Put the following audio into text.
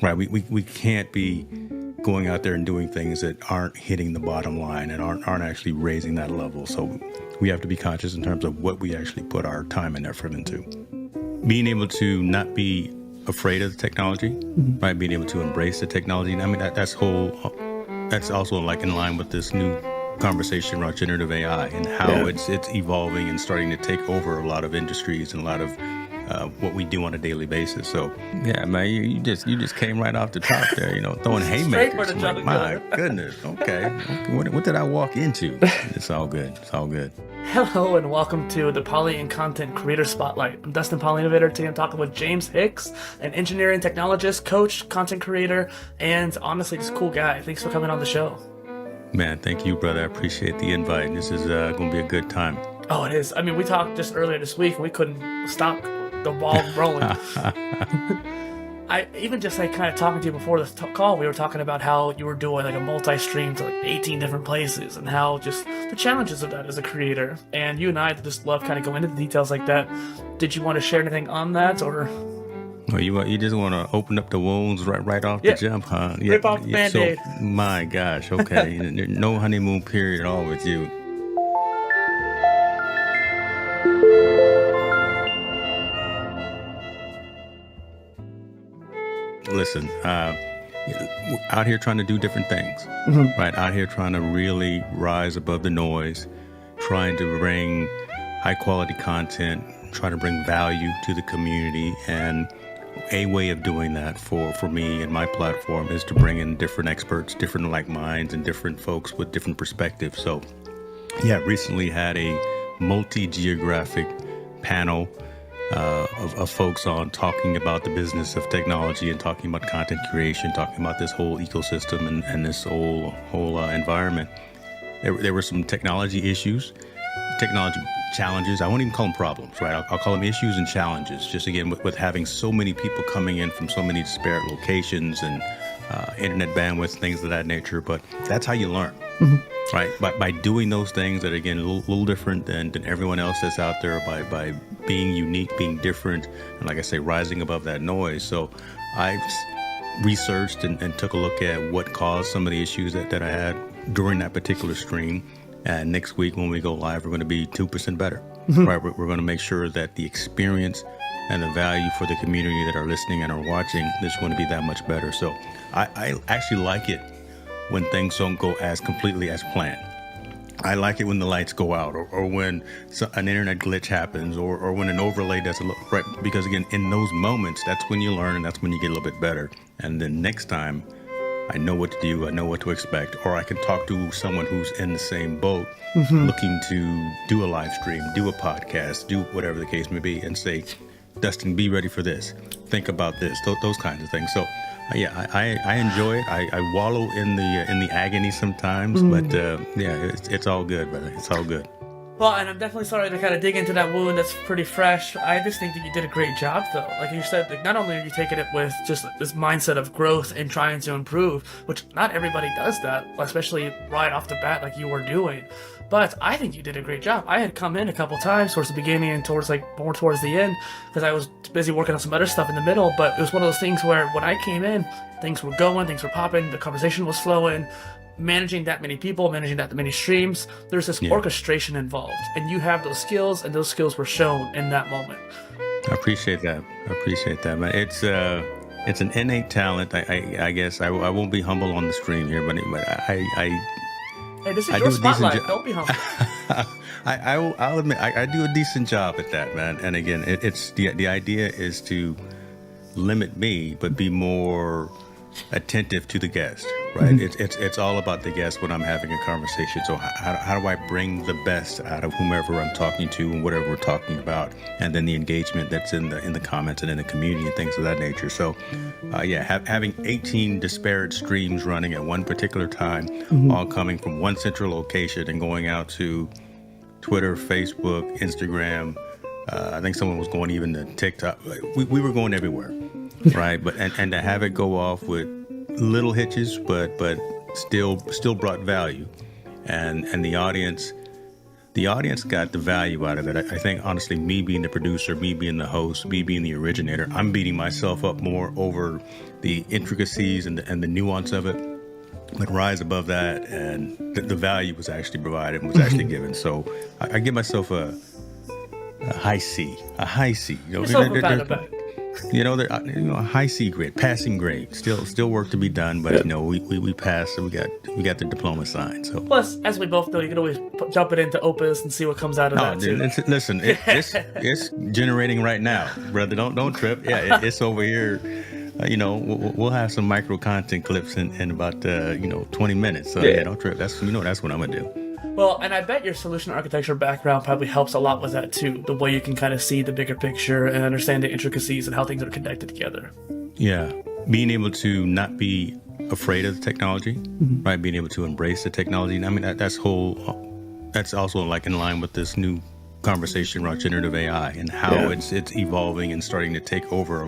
right? We can't be going out there and doing things that aren't hitting the bottom line and aren't actually raising that level. So we have to be conscious in terms of what we actually put our time and effort into. Being able to not be afraid of the technology, right? Being able to embrace the technology. I mean, that's also like in line with this new conversation around generative AI and how it's evolving and starting to take over a lot of industries and a lot of what we do on a daily basis. So yeah, man, you just came right off the top there, throwing haymakers. I'm like, my goodness. Okay. What did I walk into? It's all good. It's all good. Hello and welcome to the Poly and Content Creator Spotlight. I'm Dustin, Poly Innovator. Today I'm talking with James Hicks, an engineering technologist, coach, content creator, and honestly, just a cool guy. Thanks for coming on the show. Man, thank you, brother. I appreciate the invite. This is going to be a good time. Oh, it is. I mean, we talked just earlier this week and we couldn't stop the ball rolling. I even just like kind of talking to you before this call, we were talking about how you were doing like a multi-stream to like 18 different places and how just the challenges of that as a creator. And you and I just love kind of going into the details like that. Did you want to share anything on that or? Well, you just want to open up the wounds right off the jump, huh? Rip off the Band-Aid. So, my gosh, okay. No honeymoon period at all with you. Listen, out here trying to do different things, right? Out here trying to really rise above the noise, trying to bring high quality content, trying to bring value to the community. And a way of doing that for me and my platform is to bring in different experts, different like minds, and different folks with different perspectives. So yeah, recently had a multi-geographic panel of folks on talking about the business of technology and talking about content creation, talking about this whole ecosystem and this whole environment. There were some technology issues, technology challenges. I won't even call them problems, right? I'll call them issues and challenges. Just again, with having so many people coming in from so many disparate locations and internet bandwidth, things of that nature. But that's how you learn. Right, by doing those things that, again, a little different than everyone else that's out there, by being unique, being different, and like I say, rising above that noise. So I researched and took a look at what caused some of the issues that I had during that particular stream. And next week when we go live, we're going to be 2% better. Right, we're going to make sure that the experience and the value for the community that are listening and are watching is going to be that much better. So I actually like it when things don't go as completely as planned. I like it when the lights go out or when an internet glitch happens or when an overlay doesn't look right. Because again, in those moments, that's when you learn and that's when you get a little bit better. And then next time, I know what to do, I know what to expect, or I can talk to someone who's in the same boat, looking to do a live stream, do a podcast, do whatever the case may be, and say, Dustin, be ready for this. Think about this, those kinds of things. So yeah, I enjoy it. I wallow in the agony sometimes, but yeah, it's all good, brother. It's all good. Well, and I'm definitely sorry to kind of dig into that wound that's pretty fresh. I just think that you did a great job, though. Like you said, like not only are you taking it with just this mindset of growth and trying to improve, which not everybody does that, especially right off the bat like you were doing. But I think you did a great job. I had come in a couple times towards the beginning and towards more towards the end because I was busy working on some other stuff in the middle. But it was one of those things where when I came in, things were going, things were popping, the conversation was flowing. Managing that many people, managing that many streams, there's this orchestration involved, and you have those skills, and those skills were shown in that moment. I appreciate that. Man. It's an innate talent. I guess I won't be humble on the stream here, but Hey, this is your spotlight. Don't be humble. I'll admit I do a decent job at that, man. And again, it's the idea is to limit me, but be more attentive to the guest, right? It's all about the guest when I'm having a conversation. So how do I bring the best out of whomever I'm talking to and whatever we're talking about, and then the engagement that's in the comments and in the community and things of that nature. So having 18 disparate streams running at one particular time, all coming from one central location and going out to Twitter, Facebook, Instagram. I think someone was going even to TikTok. We were going everywhere. Right, but and to have it go off with little hitches, but still brought value, and the audience the audience got the value out of it. I think, honestly, me being the producer, me being the host, me being the originator, I'm beating myself up more over the intricacies and the nuance of it. But rise above that, and the value was actually provided and was actually given. So I give myself a high C, a high C. You're so bad about it. A high C grade, passing grade. Still work to be done, but we passed. So we got the diploma signed. So plus, as we both know, you can always dump it into Opus and see what comes out of that too. Listen, it's generating right now, brother. Don't trip. Yeah, it's over here. We'll have some micro content clips in about 20 minutes. So yeah, don't trip. That's what I'm gonna do. Well, and I bet your solution architecture background probably helps a lot with that too. The way you can kind of see the bigger picture and understand the intricacies and how things are connected together. Yeah, being able to not be afraid of the technology, right? Being able to embrace the technology. I mean, that's also like in line with this new conversation around generative AI and how it's evolving and starting to take over